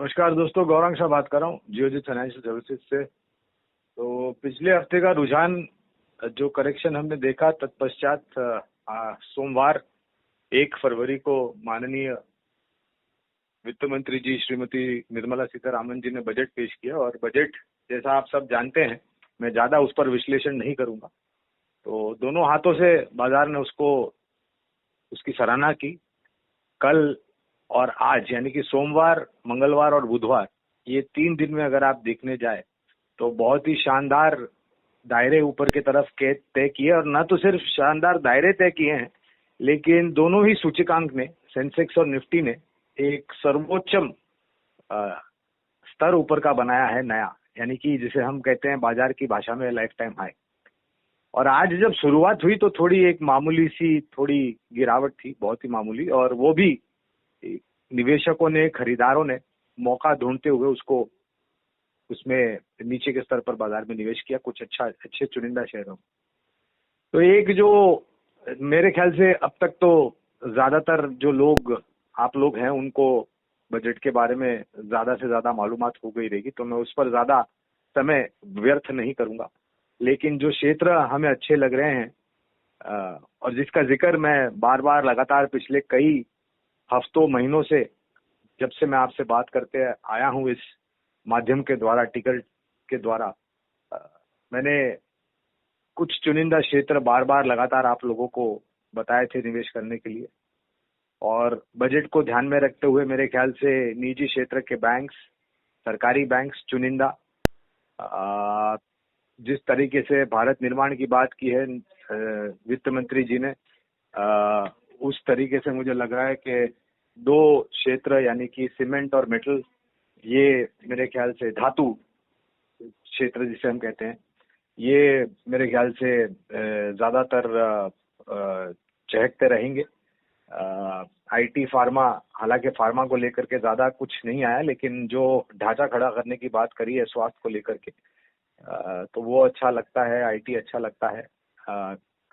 नमस्कार दोस्तों, गौरांग शाह बात कर रहा हूँ जियोजित फाइनेंशियल सर्विसेज से। तो पिछले हफ्ते का रुझान जो करेक्शन हमने देखा, तत्पश्चात सोमवार 1 फरवरी को माननीय वित्त मंत्री जी श्रीमती निर्मला सीतारामन जी ने बजट पेश किया। और बजट जैसा आप सब जानते हैं, मैं ज्यादा उस पर विश्लेषण नहीं करूंगा। तो दोनों हाथों से बाजार ने उसकी सराहना की। कल और आज यानी कि सोमवार, मंगलवार और बुधवार, ये 3 दिन में अगर आप देखने जाए तो बहुत ही शानदार दायरे ऊपर की तरफ के तय किए। और न तो सिर्फ शानदार दायरे तय किए हैं, लेकिन दोनों ही सूचकांक ने, सेंसेक्स और निफ्टी ने, एक सर्वोच्चम स्तर ऊपर का बनाया है नया, यानी कि जिसे हम कहते हैं बाजार की भाषा में लाइफ टाइम हाई। और आज जब शुरुआत हुई तो थोड़ी एक मामूली सी थोड़ी गिरावट थी, बहुत ही मामूली, और वो भी निवेशकों ने, खरीदारों ने मौका ढूंढते हुए उसमें नीचे के स्तर पर बाजार में निवेश किया, कुछ अच्छे चुनिंदा शेयरों। तो एक जो मेरे ख्याल से अब तक तो ज्यादातर जो लोग, आप लोग हैं, उनको बजट के बारे में ज्यादा से ज्यादा मालूमात हो गई रहेगी, तो मैं उस पर ज्यादा समय व्यर्थ नहीं करूंगा। लेकिन जो क्षेत्र हमें अच्छे लग रहे हैं और जिसका जिक्र मैं बार बार लगातार पिछले कई हफ्तों, महीनों से, जब से मैं आपसे बात करते आया हूं इस माध्यम के द्वारा, टिकट के द्वारा, मैंने कुछ चुनिंदा क्षेत्र बार बार लगातार आप लोगों को बताए थे निवेश करने के लिए। और बजट को ध्यान में रखते हुए मेरे ख्याल से निजी क्षेत्र के बैंक्स, सरकारी बैंक्स चुनिंदा, जिस तरीके से भारत निर्माण की बात की है वित्त मंत्री जी ने, उस तरीके से मुझे लग रहा है कि 2 क्षेत्र यानी कि सीमेंट और मेटल, ये मेरे ख्याल से धातु क्षेत्र जिसे हम कहते हैं, ये मेरे ख्याल से ज्यादातर चहकते रहेंगे। आईटी, फार्मा, हालांकि फार्मा को लेकर के ज्यादा कुछ नहीं आया, लेकिन जो ढांचा खड़ा करने की बात करी है स्वास्थ्य को लेकर के, तो वो अच्छा लगता है, आईटी अच्छा लगता है।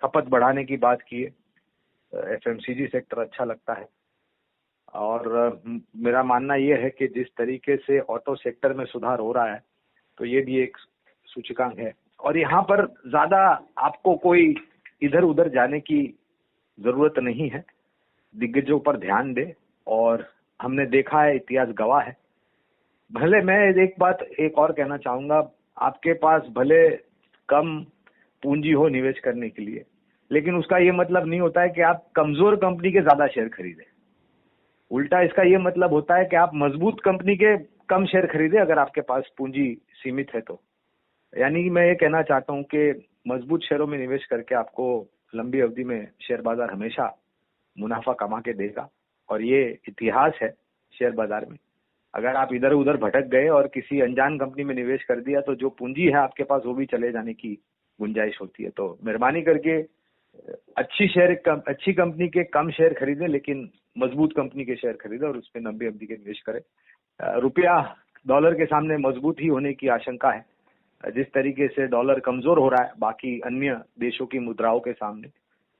खपत बढ़ाने की बात की है, एफएमसीजी सेक्टर अच्छा लगता है। और मेरा मानना ये है कि जिस तरीके से ऑटो सेक्टर में सुधार हो रहा है, तो ये भी एक सूचकांक है। और यहाँ पर ज्यादा आपको कोई इधर उधर जाने की जरूरत नहीं है, दिग्गजों पर ध्यान दे। और हमने देखा है, इतिहास गवाह है। भले मैं एक और कहना चाहूंगा, आपके पास भले कम पूंजी हो निवेश करने के लिए, लेकिन उसका ये मतलब नहीं होता है कि आप कमजोर कंपनी के ज्यादा शेयर खरीदें। उल्टा इसका ये मतलब होता है कि आप मजबूत कंपनी के कम शेयर खरीदें, अगर आपके पास पूंजी सीमित है तो। यानी मैं ये कहना चाहता हूं कि मजबूत शेयरों में निवेश करके आपको लंबी अवधि में शेयर बाजार हमेशा मुनाफा कमा के देगा। और ये इतिहास है शेयर बाजार में। अगर आप इधर उधर भटक गए और किसी अनजान कंपनी में निवेश कर दिया, तो जो पूंजी है आपके पास वो भी चले जाने की गुंजाइश होती है। तो मेहरबानी करके अच्छी कंपनी के कम शेयर खरीदें, लेकिन मजबूत कंपनी के शेयर खरीदें और उसमें लंबी अवधि के निवेश करें। रुपया डॉलर के सामने मजबूत ही होने की आशंका है, जिस तरीके से डॉलर कमजोर हो रहा है बाकी अन्य देशों की मुद्राओं के सामने।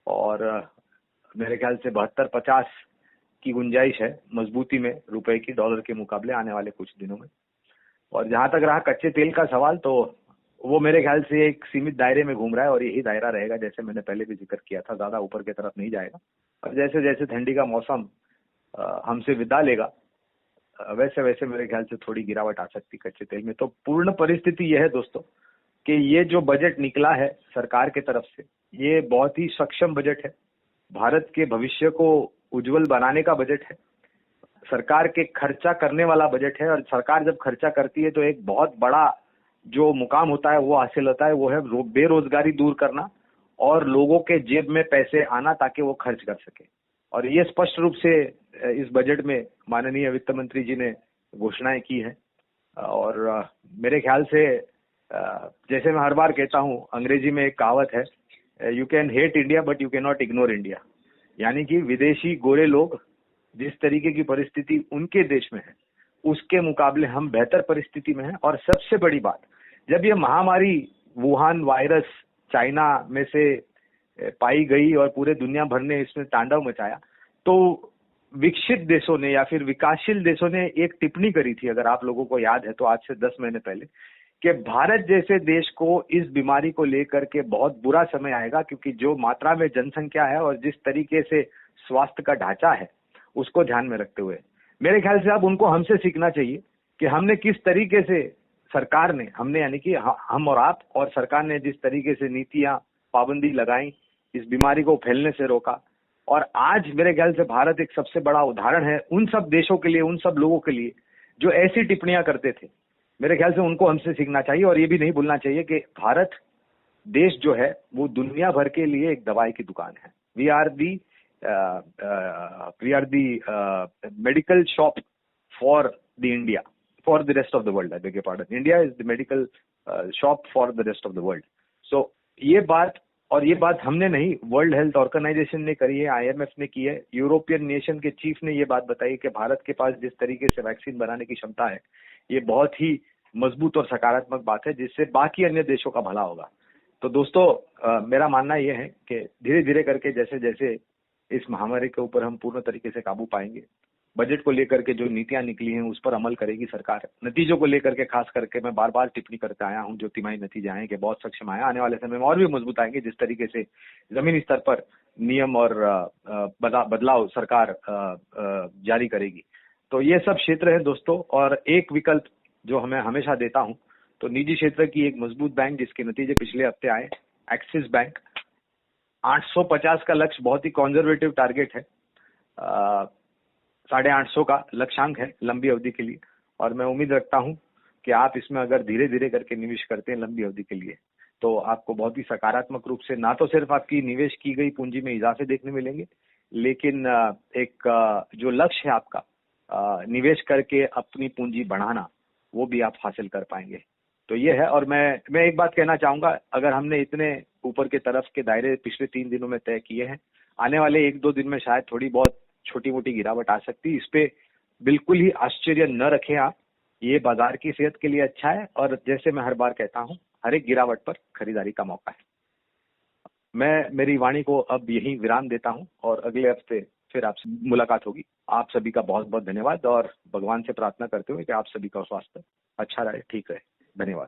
और मेरे ख्याल से 72-50 की गुंजाइश है मजबूती में रुपए की डॉलर के मुकाबले आने वाले कुछ दिनों में। और जहां तक रहा कच्चे तेल का सवाल, तो वो मेरे ख्याल से एक सीमित दायरे में घूम रहा है और यही दायरा रहेगा, जैसे मैंने पहले भी जिक्र किया था, ज्यादा ऊपर की तरफ नहीं जाएगा। और जैसे जैसे ठंडी का मौसम हमसे विदा लेगा, वैसे वैसे मेरे ख्याल से थोड़ी गिरावट आ सकती कच्चे तेल में। तो पूर्ण परिस्थिति यह है दोस्तों कि ये जो बजट निकला है सरकार के तरफ से, ये बहुत ही सक्षम बजट है, भारत के भविष्य को उज्जवल बनाने का बजट है, सरकार के खर्चा करने वाला बजट है। और सरकार जब खर्चा करती है तो एक बहुत बड़ा जो मुकाम होता है वो हासिल होता है, वो है बेरोजगारी दूर करना और लोगों के जेब में पैसे आना ताकि वो खर्च कर सके। और ये स्पष्ट रूप से इस बजट में माननीय वित्त मंत्री जी ने घोषणाएं की है। और मेरे ख्याल से जैसे मैं हर बार कहता हूं, अंग्रेजी में एक कहावत है, you can hate India but you can not ignore India. यानी कि विदेशी गोरे लोग जिस तरीके की परिस्थिति उनके देश में है, उसके मुकाबले हम बेहतर परिस्थिति में हैं। और सबसे बड़ी बात, जब ये महामारी वुहान वायरस चाइना में से पाई गई और पूरे दुनिया भर ने इसमें तांडव मचाया, तो विकसित देशों ने या फिर विकासशील देशों ने एक टिप्पणी करी थी, अगर आप लोगों को याद है तो, आज से 10 महीने पहले, कि भारत जैसे देश को इस बीमारी को लेकर के बहुत बुरा समय आएगा, क्योंकि जो मात्रा में जनसंख्या है और जिस तरीके से स्वास्थ्य का ढांचा है उसको ध्यान में रखते हुए मेरे ख्याल से अब उनको हमसे सीखना चाहिए कि हमने किस तरीके से, सरकार ने, हमने यानी कि हम और आप और सरकार ने जिस तरीके से नीतियां, पाबंदी लगाई, इस बीमारी को फैलने से रोका। और आज मेरे ख्याल से भारत एक सबसे बड़ा उदाहरण है उन सब देशों के लिए, उन सब लोगों के लिए जो ऐसी टिप्पणियां करते थे। मेरे ख्याल से उनको हमसे सीखना चाहिए और ये भी नहीं भूलना चाहिए कि भारत देश जो है वो दुनिया भर के लिए एक दवाई की दुकान है। We are the medical shop for the India, for the rest of the world, I beg your pardon. India is the medical shop for the rest of the world. So ये बात हमने नहीं, वर्ल्ड हेल्थ ऑर्गेनाइजेशन ने करी है, IMF ने की है, यूरोपियन नेशन के चीफ ने ये बात बताई कि भारत के पास जिस तरीके से वैक्सीन बनाने की क्षमता है, ये बहुत ही मजबूत और सकारात्मक बात है, जिससे बाकी अन्य देशों का भला होगा। तो दोस्तों, मेरा मानना यह है कि धीरे धीरे करके जैसे जैसे इस महामारी के ऊपर हम पूर्ण तरीके से काबू पाएंगे, बजट को लेकर के जो नीतियां निकली हैं उस पर अमल करेगी सरकार। नतीजों को लेकर के खास करके मैं बार बार टिप्पणी करता आया हूं, जो तिमाही नतीजे आए कि बहुत सक्षम आया, आने वाले समय में और भी मजबूत आएंगे जिस तरीके से जमीनी स्तर पर नियम और बदलाव सरकार जारी करेगी। तो ये सब क्षेत्र है दोस्तों। और एक विकल्प जो हमें हमेशा देता हूं, तो निजी क्षेत्र की एक मजबूत बैंक जिसके नतीजे पिछले हफ्ते आए, एक्सिस बैंक, 850 का लक्ष्य बहुत ही कंजर्वेटिव टारगेट है, 850 का लक्ष्यांक है लंबी अवधि के लिए। और मैं उम्मीद रखता हूं कि आप इसमें अगर धीरे धीरे करके निवेश करते हैं लंबी अवधि के लिए, तो आपको बहुत ही सकारात्मक रूप से ना तो सिर्फ आपकी निवेश की गई पूंजी में इजाफे देखने मिलेंगे, लेकिन एक जो लक्ष्य है आपका निवेश करके अपनी पूंजी बढ़ाना, वो भी आप हासिल कर पाएंगे। तो ये है। और मैं एक बात कहना चाहूंगा, अगर हमने इतने ऊपर के तरफ के दायरे पिछले 3 दिनों में तय किए हैं, आने वाले 1-2 दिन में शायद थोड़ी बहुत छोटी मोटी गिरावट आ सकती है। इस पे बिल्कुल ही आश्चर्य न रखें आप, ये बाजार की सेहत के लिए अच्छा है। और जैसे मैं हर बार कहता हूं, हर एक गिरावट पर खरीदारी का मौका है। मैं मेरी वाणी को अब यही विराम देता हूं और अगले हफ्ते फिर आपसे मुलाकात होगी। आप सभी का बहुत बहुत धन्यवाद और भगवान से प्रार्थना करते हुए कि आप सभी का स्वास्थ्य अच्छा रहे, ठीक रहे। धन्यवाद।